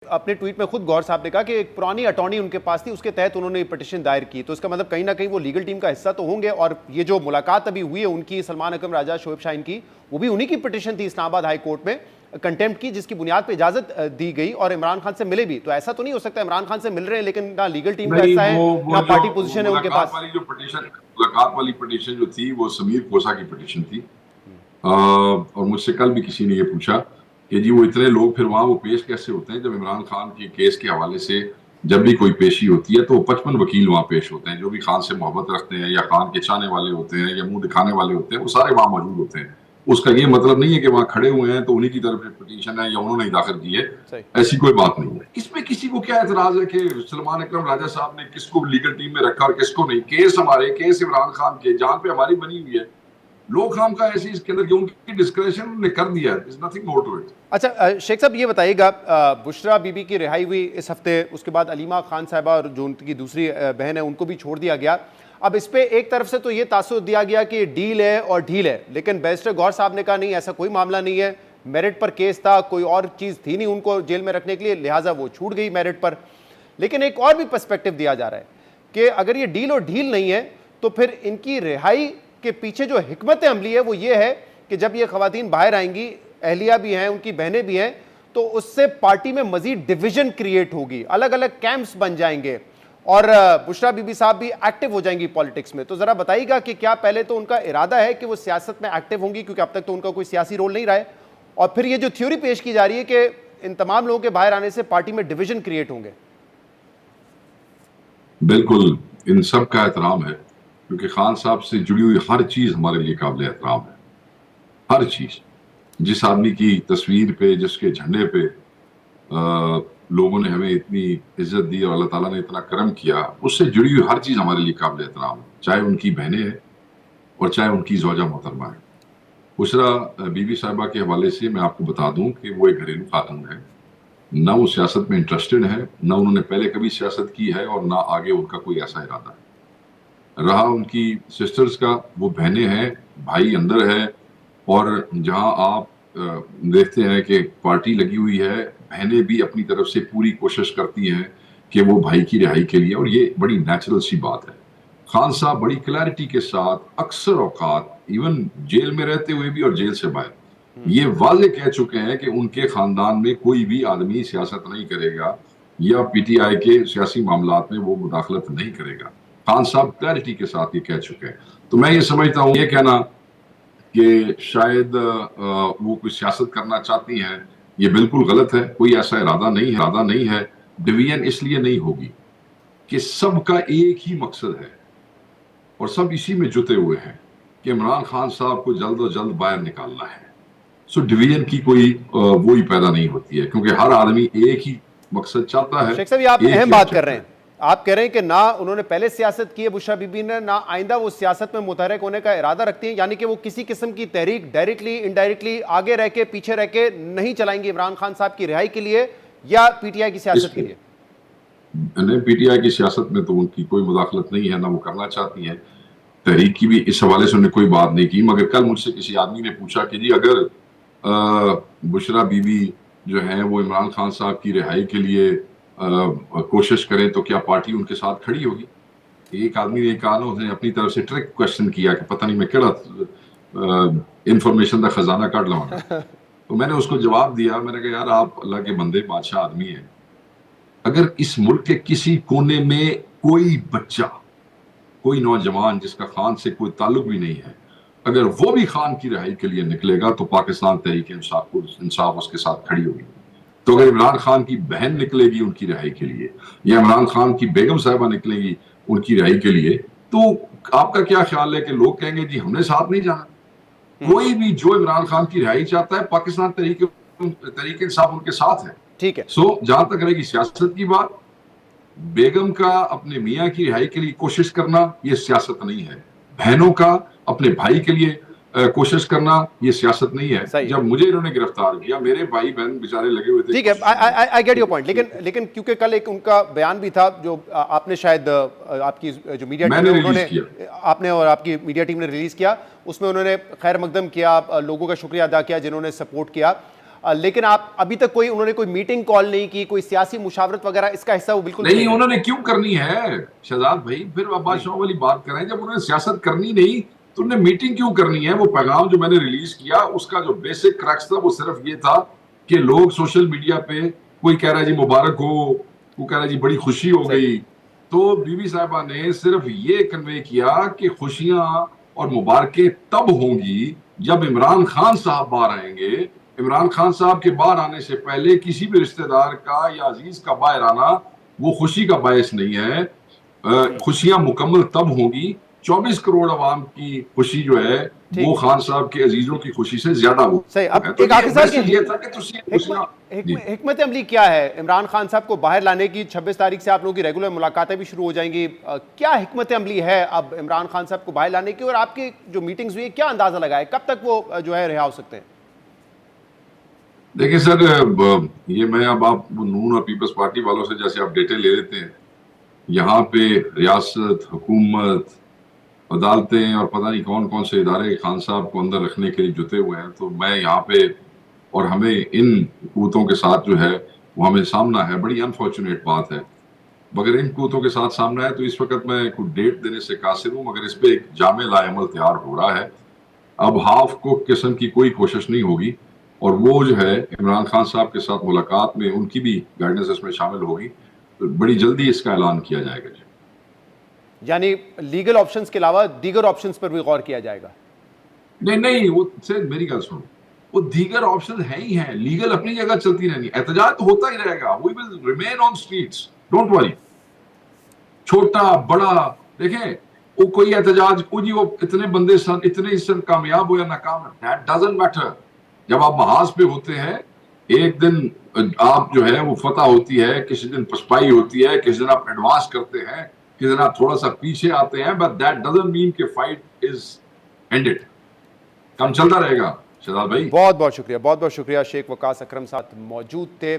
अपने ट्वीट में खुद गौर साहब ने कहा कि एक पुरानी अटॉर्नी उनके पास थी, उसके तहत उन्होंने पिटीशन दायर की। तो इसका मतलब कहीं ना कहीं वो लीगल टीम का हिस्सा तो होंगे। और ये जो मुलाकात अभी हुई है उनकी सलमान अकरम राजा शोएब शाहीन की, वो भी उन्हीं की पिटीशन थी इस्लामाबाद हाई कोर्ट में कंटेम्प्ट की, जिसकी बुनियाद पर इजाजत दी गई और इमरान खान से मिले भी। तो ऐसा तो नहीं हो सकता इमरान खान से मिल रहे हैं लेकिन ना लीगल टीम का हिस्सा है ना पार्टी पोजीशन है उनके पास। मुलाकात वाली पिटीशन जो थी वो समीर कोसा की पिटीशन थी। और मुझसे कल भी किसी ने ये पूछा कि जी वो इतने लोग फिर वहां वो पेश कैसे होते हैं, जब इमरान खान के केस के हवाले से जब भी कोई पेशी होती है तो 55 वकील वहां पेश होते हैं, जो भी खान से मोहब्बत रखते हैं या खान के चाहने वाले होते हैं या मुंह दिखाने वाले होते हैं, वो सारे वहां मौजूद होते हैं। उसका ये मतलब नहीं है कि वहां खड़े हुए हैं तो उन्हीं की तरफ से पिटीशन है या उन्होंने ही दाखिल की है, ऐसी कोई बात नहीं है। इसमें किसी को क्या एतराज है कि सलमान अकरम राजा साहब ने किसको लीगल टीम में रखा और किसको नहीं। केस हमारे, केस इमरान खान के, जान पे हमारी बनी हुई है। लोग खाम का ऐसी इसके अंदर उनकी डिस्क्रिप्शन ने कर दिया है, नथिंग मोर टू इट। अच्छा शेख साहब ये बताइएगा, बुशरा बीबी की रिहाई हुई इस हफ्ते, उसके बाद अलीमा खान साहिबा और जो उनकी दूसरी बहन है उनको भी छोड़ दिया गया। अब इस पे एक तरफ से तो ये तासुर दिया गया कि डील है और ढील है, लेकिन बैरिस्टर गौर साहब ने कहा नहीं ऐसा कोई मामला नहीं है, मेरिट पर केस था, कोई और चीज़ थी नहीं उनको जेल में रखने के लिए, लिहाजा वो छूट गई मेरिट पर। लेकिन एक और भी पर्सपेक्टिव दिया जा रहा है कि अगर ये डील और ढील नहीं है तो फिर इनकी रिहाई के पीछे जो हिकमत अमली है वो ये है कि जब ये खवातीन बाहर आएंगी, अहलिया भी हैं, उनकी बहनें भी हैं, तो उससे पार्टी में मजीद डिवीजन क्रिएट होगी, अलग अलग कैंप्स बन जाएंगे और बुशरा बीबी साहब भी एक्टिव हो जाएंगी पॉलिटिक्स में। तो जरा बताइएगा कि क्या पहले तो उनका इरादा है कि वो सियासत में एक्टिव होंगी, क्योंकि अब तक तो उनका कोई सियासी रोल नहीं रहा है, और फिर ये जो थ्योरी पेश की जा रही है कि इन तमाम लोगों के बाहर आने से पार्टी में डिवीजन क्रिएट होंगे। बिल्कुल इन सब का एहतराम है, क्योंकि खान साहब से जुड़ी हुई हर चीज हमारे लिए काबिल एहतराम है। हर चीज, जिस आदमी की तस्वीर पे, जिसके झंडे पे लोगों ने हमें इतनी इज्जत दी और अल्लाह ताला ने इतना करम किया, उससे जुड़ी हुई हर चीज हमारे लिए काबिल एहतराम है, चाहे उनकी बहनें हैं और चाहे उनकी ज़ौजा मोहतरमा है। बुशरा बीबी साहिबा के हवाले से मैं आपको बता दूं कि वो एक घरेलू खातून है, ना वो सियासत में इंटरेस्टेड है, ना उन्होंने पहले कभी सियासत की है और ना आगे उनका कोई ऐसा इरादा है। रहा उनकी सिस्टर्स का, वो बहनें हैं, भाई अंदर है, और जहां आप देखते हैं कि पार्टी लगी हुई है, बहनें भी अपनी तरफ से पूरी कोशिश करती हैं कि वो भाई की रिहाई के लिए, और ये बड़ी नेचुरल सी बात है। खान साहब बड़ी क्लैरिटी के साथ अक्सर औकात, इवन जेल में रहते हुए भी और जेल से बाहर, ये वाजे कह चुके हैं कि उनके खानदान में कोई भी आदमी सियासत नहीं करेगा या पीटीआई के सियासी मामलात में वो मुदाखलत नहीं करेगा। खान साहब क्लैरिटी के साथ ये कह चुके हैं। तो मैं ये समझता हूँ, ये कहना कि शायद वो कोई सियासत करना चाहती हैं, ये बिल्कुल गलत है। कोई ऐसा इरादा नहीं है। डिवीजन इसलिए नहीं होगी कि सबका एक ही मकसद है और सब इसी में जुटे हुए हैं कि इमरान खान साहब को जल्द से जल्द बाहर निकालना है। सो डिवीजन की कोई वो ही पैदा नहीं होती है, क्योंकि हर आदमी एक ही मकसद चाहता है। शेख साहब, आप अहम बात कर रहे हैं। आप कह रहे हैं कि ना उन्होंने पहले सियासत की है बुशरा बीबी ने, ना आइंदा वो सियासत में मुतहरक होने का इरादा रखती हैं, यानी कि वो किसी किस्म की तहरीक डायरेक्टली इनडायरेक्टली आगे रह के पीछे रह के नहीं चलाएंगी इमरान खान साहब की रिहाई के लिए या पीटीआई की सियासत के लिए। नहीं, पीटीआई की सियासत में तो उनकी कोई मुदाखलत नहीं है, ना वो करना चाहती है। तहरीक की भी इस हवाले से उन्होंने कोई बात नहीं की। मगर कल मुझसे किसी आदमी ने पूछा कि जी अगर बुशरा बीबी जो है वो इमरान खान साहब की रिहाई के लिए कोशिश करें तो क्या पार्टी उनके साथ खड़ी होगी। एक आदमी ने कहा ना, उसने अपनी तरफ से ट्रिक क्वेश्चन किया कि पता नहीं मैं केड़ा इंफॉर्मेशन का खजाना काट लवांगा। तो मैंने उसको जवाब दिया, मैंने कहा यार आप अल्लाह के बंदे, बादशाह आदमी हैं। अगर इस मुल्क के किसी कोने में कोई बच्चा, कोई नौजवान जिसका खान से कोई ताल्लुक भी नहीं है, अगर वो भी खान की रिहाई के लिए निकलेगा तो पाकिस्तान तहरीक इंसाफ उसके साथ खड़ी होगी। तो अगर इमरान खान की बहन निकलेगी उनकी रिहाई के लिए या इमरान खान की बेगम साहिबा निकलेगी उनकी रिहाई के लिए, तो आपका क्या ख्याल है कि लोग कहेंगे जी हमने साथ नहीं जाना। कोई भी जो इमरान खान की रिहाई चाहता है, पाकिस्तान तहरीक इंसाफ उनके साथ है। ठीक है। सो जहां तक रहेगी सियासत की बात, बेगम का अपने मियाँ की रिहाई के लिए कोशिश करना ये सियासत नहीं है। बहनों का अपने भाई के लिए कोशिश करना ये सियासत नहीं है। जब मुझे इन्होंने गिरफ्तार किया, मेरे भाई बहन बेचारे लगे हुए थे। ठीक है, आई गेट योर पॉइंट। लेकिन क्योंकि कल एक उनका बयान भी था जो आपने शायद आपकी जो मीडिया टीम ने उन्होंने आपने और आपकी मीडिया टीम ने रिलीज किया, उसमें उन्होंने खैर मकदम किया, लोगों का शुक्रिया अदा किया जिन्होंने सपोर्ट किया। लेकिन आप अभी तक उन्होंने कोई मीटिंग कॉल नहीं की, कोई सियासी मुशावरत वगैरह, इसका हिस्सा वो बिल्कुल नहीं। उन्होंने क्यों करनी है शहजाद भाई? फिर अब्बास शोह वाली बात करें, जब उन्होंने सियासत करनी नहीं तो उन्होंने मीटिंग क्यों करनी है? वो पैगाम जो मैंने रिलीज किया उसका जो बेसिक क्रक्स था वो सिर्फ ये था कि लोग सोशल मीडिया पे, कोई कह रहा है जी मुबारक हो, वो कह रहा है जी बड़ी खुशी हो गई, तो बीबी साहिबा ने सिर्फ ये कन्वे किया कि खुशियां और मुबारकें तब होंगी जब इमरान खान साहब बाहर आएंगे। इमरान खान साहब के बाहर आने से पहले किसी भी रिश्तेदार का या अजीज का बाहर आना वो खुशी का बायस नहीं है। खुशियां मुकम्मल तब होंगी, 24 करोड़ अवाम की खुशी जो है वो खान साहब के अजीजों की खुशी से ज्यादा हो। सही। अब तो एक आखिरी सवाल ये था कि हिकमत अमली क्या है इमरान खान साहब को बाहर लाने की? 26 तारीख से आप लोगों की रेगुलर मुलाकातें भी शुरू हो जाएंगी। क्या हिकमत अमली है अब इमरान खान साहब को बाहर लाने की, और आपकी जो मीटिंग्स हुई है क्या अंदाजा लगाए कब तक वो जो है रिहा हो सकते हैं? देखिए सर, ये मैं अब आप नून और पीपल्स पार्टी वालों से जैसे आप डेटे ले लेते हैं, यहाँ पे रियासत, हुकूमत, अदालतें और पता नहीं कौन कौन से इदारे खान साहब को अंदर रखने के लिए जुटे हुए हैं। तो मैं यहाँ पे, और हमें इन कूतों के साथ जो है वो हमें सामना है। बड़ी अनफॉर्चुनेट बात है, मगर इन कूतों के साथ सामना है। तो इस वक्त मैं कुछ डेट देने से कासिर हूँ, मगर इस पे एक जामे लाएमल तैयार हो रहा है। अब हाफ को किस्म की कोई कोशिश नहीं होगी, और वो जो है इमरान खान साहब के साथ मुलाकात में उनकी भी गाइडेंस इसमें शामिल होगी। तो बड़ी जल्दी इसका ऐलान किया जाएगा जी। यानी लीगल ऑप्शंस के अलावा दीगर ऑप्शंस पर भी गौर किया जाएगा? नहीं, वो से मेरी गल सुनो, वो दीगर ऑप्शन है ही हैं। लीगल अपनी जगह चलती रहनी, एहतजाज तो होता ही रहेगा। We will remain on streets, don't worry. छोटा बड़ा देखें, वो कोई एहतजाज जी वो इतने बंदे सन, इतने सन कामयाब हो या नाकाम, दैट डजंट मैटर। जब आप महाज पे होते हैं, एक दिन आप जो है वो फतह होती है, किसी दिन पसपाई होती है, किसी दिन आप एडवांस करते हैं, किसी दिन आप थोड़ा सा पीछे आते हैं, बट दैट डजंट मीन कि फाइट इज एंडेड। काम चलता रहेगा शहजाद भाई। बहुत बहुत शुक्रिया, बहुत बहुत शुक्रिया। शेख वकास अकरम साहब मौजूद थे।